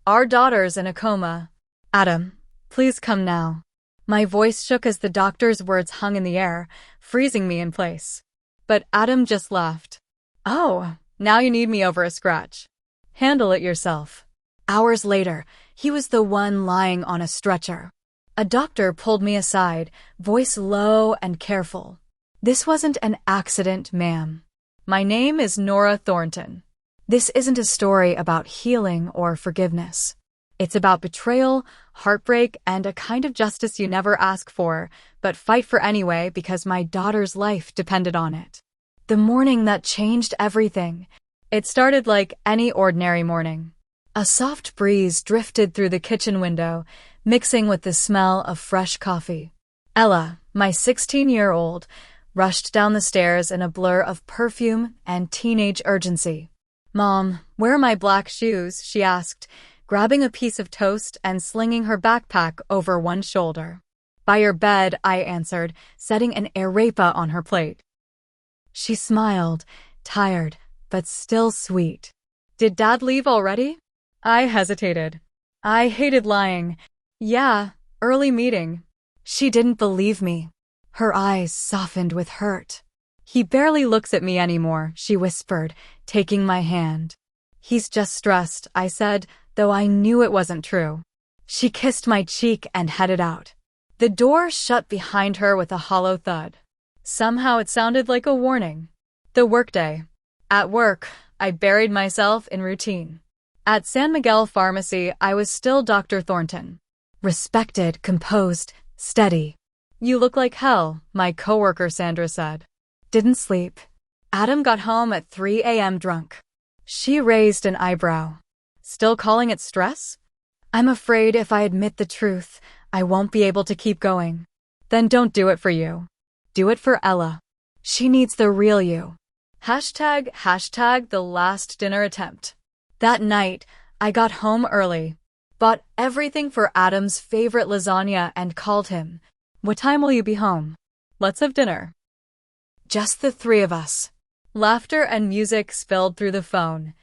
Our daughter's in a coma. Adam, please come now. My voice shook as the doctor's words hung in the air, freezing me in place. But Adam just laughed. Oh, now you need me over a scratch. Handle it yourself. Hours later, he was the one lying on a stretcher. A doctor pulled me aside, voice low and careful. This wasn't an accident, ma'am. My name is Nora Thornton. This isn't a story about healing or forgiveness. It's about betrayal, heartbreak, and a kind of justice you never ask for, but fight for anyway because my daughter's life depended on it. The morning that changed everything. It started like any ordinary morning. A soft breeze drifted through the kitchen window, mixing with the smell of fresh coffee. Ella, my 16-year-old, rushed down the stairs in a blur of perfume and teenage urgency. Mom, where are my black shoes? She asked, grabbing a piece of toast and slinging her backpack over one shoulder. By your bed, I answered, setting an arepa on her plate. She smiled, tired, but still sweet. Did Dad leave already? I hesitated. I hated lying. Yeah, early meeting. She didn't believe me. Her eyes softened with hurt. He barely looks at me anymore, she whispered, taking my hand. He's just stressed, I said, though I knew it wasn't true. She kissed my cheek and headed out. The door shut behind her with a hollow thud. Somehow it sounded like a warning. The workday. At work, I buried myself in routine. At San Miguel Pharmacy, I was still Dr. Thornton. Respected, composed, steady. You look like hell, my coworker Sandra said. Didn't sleep. Adam got home at 3 a.m. drunk. She raised an eyebrow. Still calling it stress? I'm afraid if I admit the truth, I won't be able to keep going. Then don't do it for you. Do it for Ella. She needs the real you. Hashtag the last dinner attempt. That night, I got home early, bought everything for Adam's favorite lasagna and called him. What time will you be home? Let's have dinner. Just the three of us. Laughter and music spilled through the phone.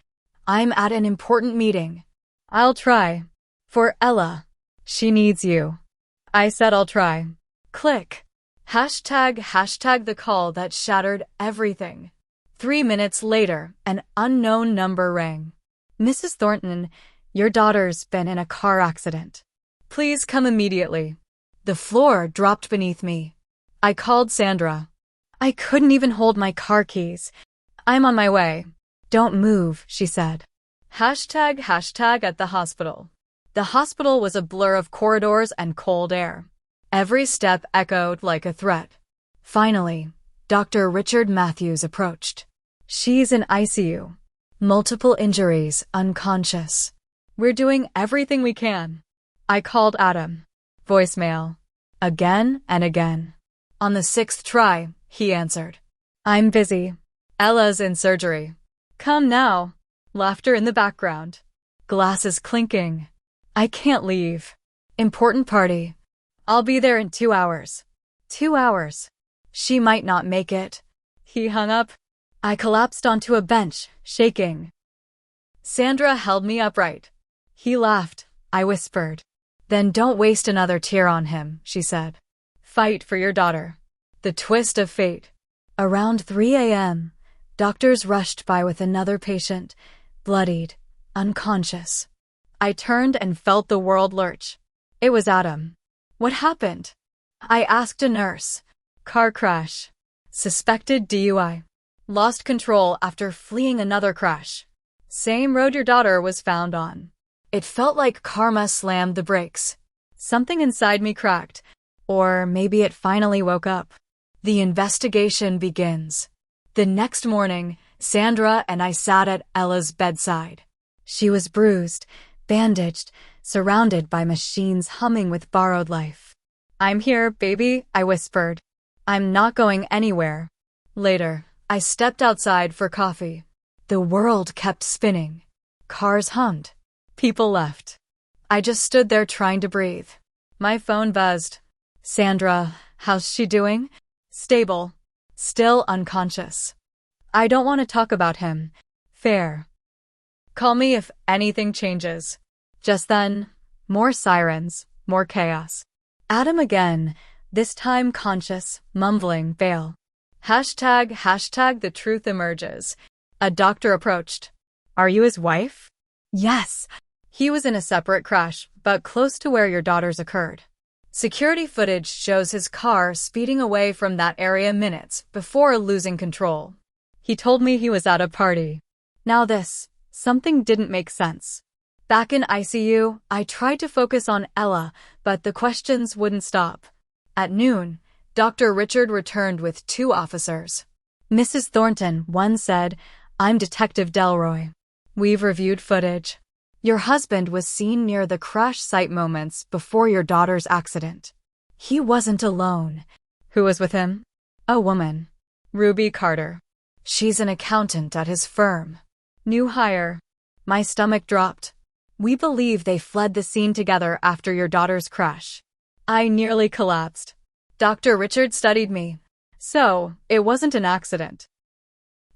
I'm at an important meeting. I'll try. For Ella. She needs you. I said I'll try. Click. Hashtag the call that shattered everything. 3 minutes later, an unknown number rang. Mrs. Thornton, your daughter's been in a car accident. Please come immediately. The floor dropped beneath me. I called Sandra. I couldn't even hold my car keys. I'm on my way. Don't move, she said. Hashtag at the hospital. The hospital was a blur of corridors and cold air. Every step echoed like a threat. Finally, Dr. Richard Matthews approached. She's in ICU. Multiple injuries, unconscious. We're doing everything we can. I called Adam. Voicemail. Again and again. On the 6th try, he answered. I'm busy. Ella's in surgery. Come now. Laughter in the background. Glasses clinking. I can't leave. Important party. I'll be there in 2 hours. 2 hours. She might not make it. He hung up. I collapsed onto a bench, shaking. Sandra held me upright. He laughed. I whispered. Then don't waste another tear on him, she said. Fight for your daughter. The twist of fate. Around 3 a.m., doctors rushed by with another patient, bloodied, unconscious. I turned and felt the world lurch. It was Adam. What happened? I asked a nurse. Car crash. Suspected DUI. Lost control after fleeing another crash. Same road your daughter was found on. It felt like karma slammed the brakes. Something inside me cracked. Or maybe it finally woke up. The investigation begins. The next morning, Sandra and I sat at Ella's bedside. She was bruised, bandaged, surrounded by machines humming with borrowed life. I'm here, baby, I whispered. I'm not going anywhere. Later, I stepped outside for coffee. The world kept spinning. Cars hummed. People left. I just stood there trying to breathe. My phone buzzed. Sandra, how's she doing? Stable. Still unconscious. I don't want to talk about him. Fair. Call me if anything changes. Just then, more sirens, more chaos. Adam again, this time conscious, mumbling, veil. Hashtag the truth emerges. A doctor approached. Are you his wife? Yes. He was in a separate crash, but close to where your daughters occurred. Security footage shows his car speeding away from that area minutes before losing control. He told me he was at a party. Now something didn't make sense. Back in ICU, I tried to focus on Ella, but the questions wouldn't stop. At noon, Dr. Richard returned with 2 officers. Mrs. Thornton, one said, I'm Detective Delroy. We've reviewed footage. Your husband was seen near the crash site moments before your daughter's accident. He wasn't alone. Who was with him? A woman. Ruby Carter. She's an accountant at his firm. New hire. My stomach dropped. We believe they fled the scene together after your daughter's crash. I nearly collapsed. Dr. Richard studied me. So, it wasn't an accident.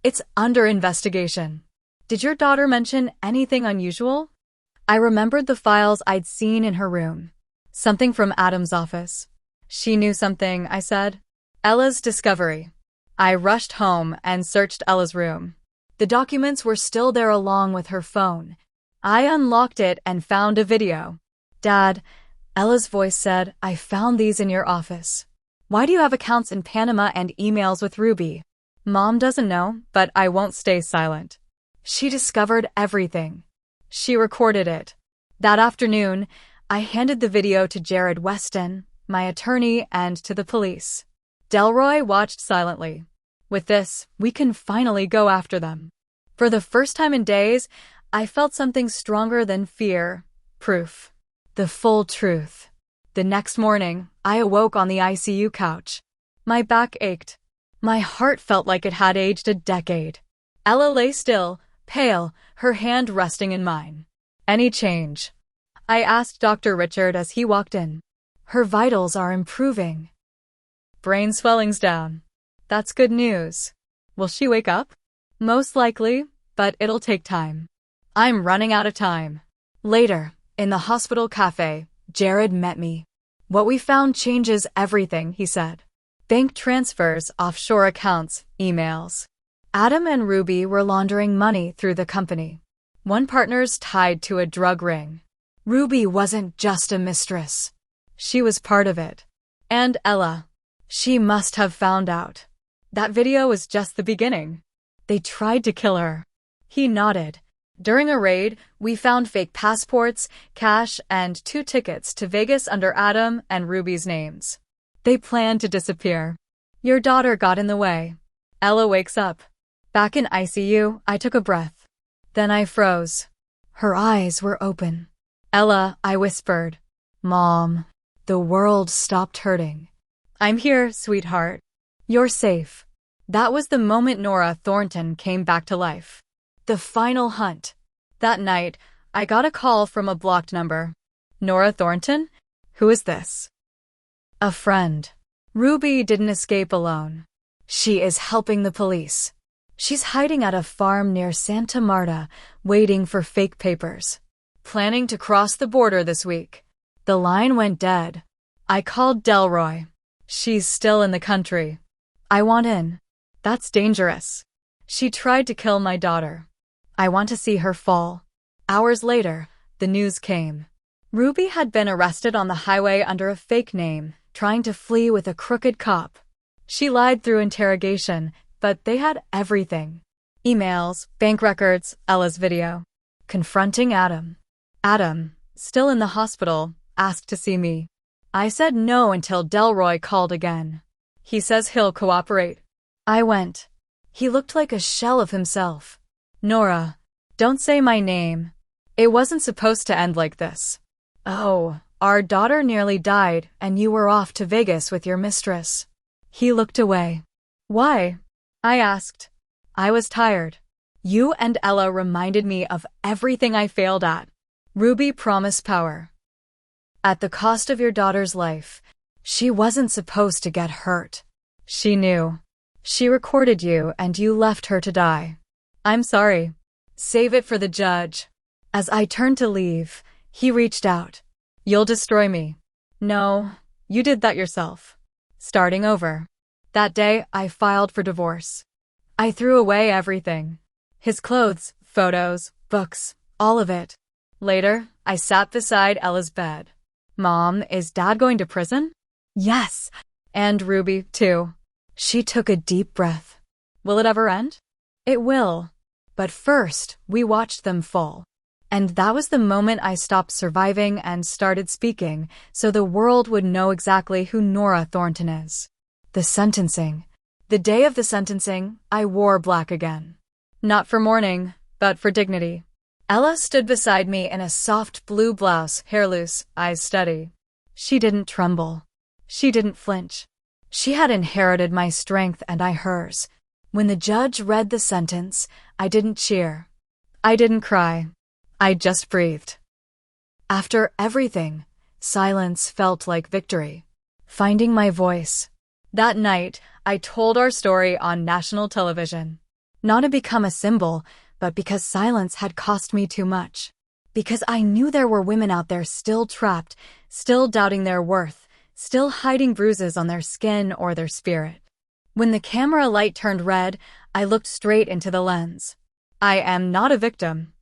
It's under investigation. Did your daughter mention anything unusual? I remembered the files I'd seen in her room. Something from Adam's office. She knew something, I said. Ella's discovery. I rushed home and searched Ella's room. The documents were still there along with her phone. I unlocked it and found a video. Dad, Ella's voice said, I found these in your office. Why do you have accounts in Panama and emails with Ruby? Mom doesn't know, but I won't stay silent. She discovered everything. She recorded it. That afternoon, I handed the video to Jared Weston, my attorney, and to the police. Delroy watched silently. With this, we can finally go after them. For the first time in days, I felt something stronger than fear. Proof. The full truth. The next morning, I awoke on the ICU couch. My back ached. My heart felt like it had aged a decade. Ella lay still, pale, her hand resting in mine. Any change? I asked Dr. Richard as he walked in. Her vitals are improving. Brain swelling's down. That's good news. Will she wake up? Most likely, but it'll take time. I'm running out of time. Later, in the hospital cafe, Jared met me. What we found changes everything, he said. Bank transfers, offshore accounts, emails. Adam and Ruby were laundering money through the company. One partner's tied to a drug ring. Ruby wasn't just a mistress. She was part of it. And Ella. She must have found out. That video was just the beginning. They tried to kill her. He nodded. During a raid, we found fake passports, cash, and 2 tickets to Vegas under Adam and Ruby's names. They planned to disappear. Your daughter got in the way. Ella wakes up. Back in ICU, I took a breath. Then I froze. Her eyes were open. Ella, I whispered. Mom. The world stopped hurting. I'm here, sweetheart. You're safe. That was the moment Nora Thornton came back to life. The final hunt. That night, I got a call from a blocked number. Nora Thornton? Who is this? A friend. Ruby didn't escape alone. She is helping the police. She's hiding at a farm near Santa Marta, waiting for fake papers. Planning to cross the border this week. The line went dead. I called Delroy. She's still in the country. I want in. That's dangerous. She tried to kill my daughter. I want to see her fall. Hours later, the news came. Ruby had been arrested on the highway under a fake name, trying to flee with a crooked cop. She lied through interrogation, but they had everything. Emails, bank records, Ella's video. Confronting Adam. Adam, still in the hospital, asked to see me. I said no until Delroy called again. He says he'll cooperate. I went. He looked like a shell of himself. Nora, don't say my name. It wasn't supposed to end like this. Oh, our daughter nearly died and you were off to Vegas with your mistress. He looked away. Why? I asked. I was tired. You and Ella reminded me of everything I failed at. Ruby promised power. At the cost of your daughter's life. She wasn't supposed to get hurt. She knew. She recorded you and you left her to die. I'm sorry. Save it for the judge. As I turned to leave, He reached out. You'll destroy me. No, you did that yourself. Starting over. That day, I filed for divorce. I threw away everything. His clothes, photos, books, all of it. Later, I sat beside Ella's bed. Mom, is Dad going to prison? Yes. And Ruby, too. She took a deep breath. Will it ever end? It will. But first, we watched them fall. And that was the moment I stopped surviving and started speaking, so the world would know exactly who Nora Thornton is. The sentencing. The day of the sentencing, I wore black again. Not for mourning, but for dignity. Ella stood beside me in a soft blue blouse, hair loose, eyes steady. She didn't tremble. She didn't flinch. She had inherited my strength and I hers. When the judge read the sentence, I didn't cheer. I didn't cry. I just breathed. After everything, silence felt like victory. Finding my voice. That night, I told our story on national television. Not to become a symbol, but because silence had cost me too much. Because I knew there were women out there still trapped, still doubting their worth, still hiding bruises on their skin or their spirit. When the camera light turned red, I looked straight into the lens. I am not a victim.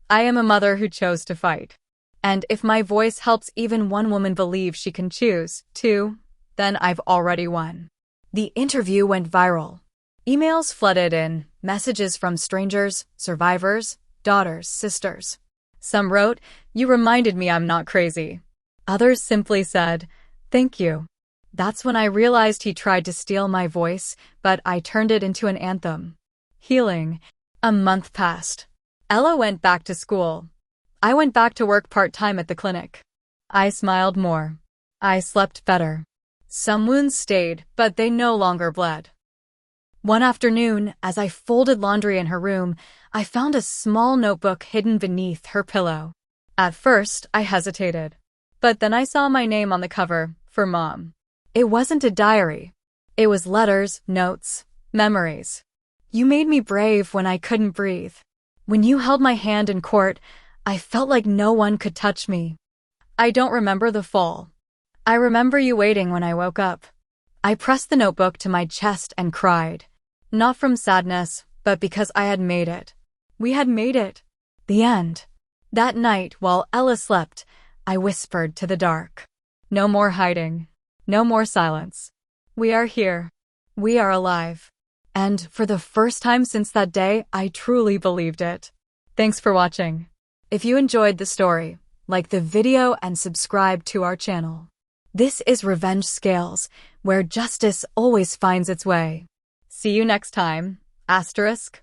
I am a mother who chose to fight. And if my voice helps even one woman believe she can choose to, then I've already won. The interview went viral. Emails flooded in, messages from strangers, survivors, daughters, sisters. Some wrote, "You reminded me I'm not crazy." Others simply said, "Thank you." That's when I realized he tried to steal my voice, but I turned it into an anthem. Healing. A month passed. Ella went back to school. I went back to work part-time at the clinic. I smiled more. I slept better. Some wounds stayed, but they no longer bled. One afternoon, as I folded laundry in her room, I found a small notebook hidden beneath her pillow. At first, I hesitated. But then I saw my name on the cover, for Mom. It wasn't a diary. It was letters, notes, memories. You made me brave when I couldn't breathe. When you held my hand in court, I felt like no one could touch me. I don't remember the fall. I remember you waiting when I woke up. I pressed the notebook to my chest and cried. Not from sadness, but because I had made it. We had made it. The end. That night, while Ella slept, I whispered to the dark. No more hiding. No more silence. We are here. We are alive. And for the first time since that day, I truly believed it. Thanks for watching. If you enjoyed the story, like the video and subscribe to our channel. This is Revenge Scales, where justice always finds its way. See you next time. Asterisk.